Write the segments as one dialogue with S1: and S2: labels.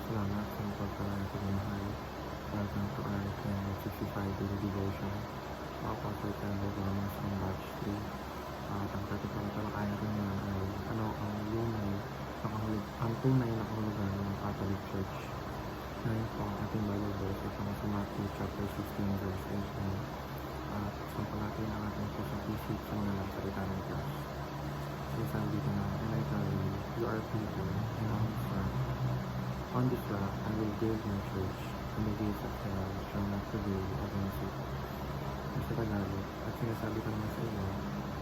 S1: salamat sa pagkakasalamuhan para sa Quran and 65 daily devotion. Apostle Calvary Romans from batch 3. At ang ating talakayan natin ngayon ay ang tunay na kahulugan ng Catholic Church. Ngayon po ang ating Bible verse ay tungkol sa Matthew chapter 16 verse 18. At sampalatan ang ating pusong isip sa mga lang salita ng Diyos. Sinasabi dito na, and I tell you, you are Peter, and on this rock I will build my church, and the gates of hell shall not prevail against it. Sa Tagalog, at sinasabi ko naman sa iyo,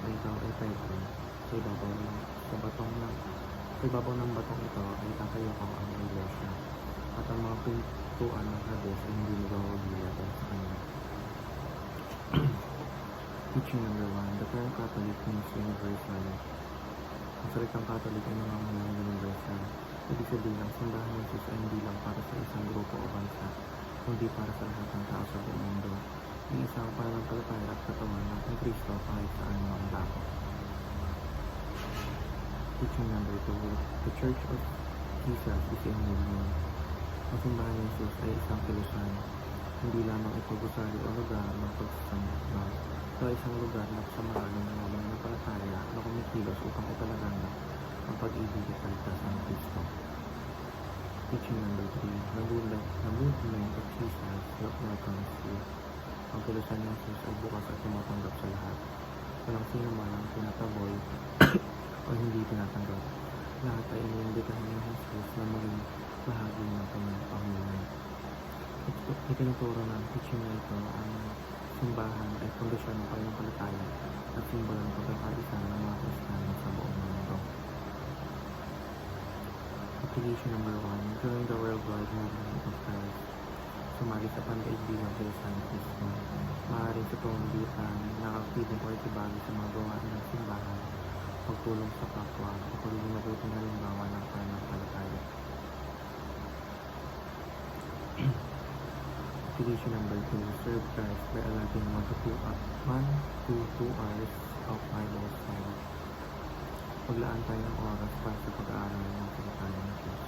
S1: na ikaw ay Pedro, sa ibabaw ng batong ito ay tatayo ko ang iglesia, at ang mga pintuan ng Hades ay hindi magawagila sa kanya. Teaching number 1, the term Catholic means universal. Ang salitang Catholic ay nangangalang universal. Ibig sabihin ang simbahan ng Jesus ay hindi lang para sa isang grupo o bansa, kundi para sa lahat ng tao sa buong mundo. Ang isang pananampalataya at katawan ng Kristo kahit saan mang dako. Teaching number 2, the Church of Jesus is a movement. Ang simbahan ng Jesus ay isang kilusan. Hindi lamang ito gusali o lugar ng pagsasamba. Ito ay isang lugar na kasamahan ng mga mananampalataya na kumikilos upang ipalaganap ang pag-ibig at kaligtasan ng Kristo. Teaching number 3, the movement of Jesus welcomes you. Ang kilusan ng Jesus ay bukas at tumatanggap sa lahat. Walang sino man ang tinataboy o hindi tinatanggap. Lahat ay iniimbitahan ng Jesus na maging bahagi ng kanyang pamumuhay. Itinuturo ng teaching na ito ang simbahan ay pundasyon ng pananampalataya at simbolo ng pagkakaisa ng mga Kristiyano sa buong mundo. Application number 1, join the worldwide movement of Christ. Sumali sa pandaigdigan sa San Cristo. Maaaring sa pamamagitan ng aktibo o itibagi sa mga gawain ng simbahan, pagtulong sa kapwa o pagiging mabuting halimbawa ng pananampalataya. Application number 2, serve Christ by allotting 1 to 2 hours of Bible study. Paglaan tayo ng oras para sa pag-aaral ng salita ng Diyos.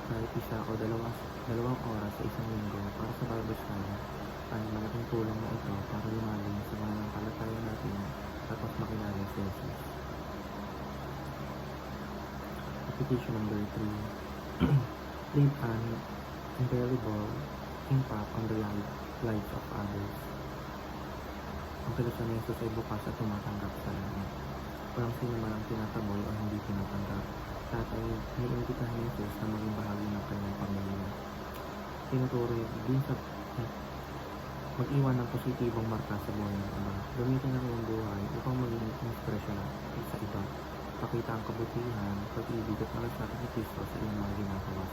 S1: Kahit isa o dalawang oras sa isang linggo para sa Bible study ay malaking tulong na ito para lumalim sa pananampalataya natin at mas makilala si Jesus. Application number 3, leave an indelible impact on the lives of others. Ang kilusan ng Jesus ay bukas at tumatanggap sa lahat. Walang sino man ang tinataboy o hindi tinatanggap. Lahat ay iniimbitahan ng Jesus na maging bahagi ng kanyang pamilya. Tinuturo din sa mag-iwan ng positibong marka sa buhay ng iba. Gamitin ang iyong buhay upang maging inspirasyon sa iba. Pakita ang kabutihan, pag-ibig at malasakit ni Kristo sa iyong mga ginagawa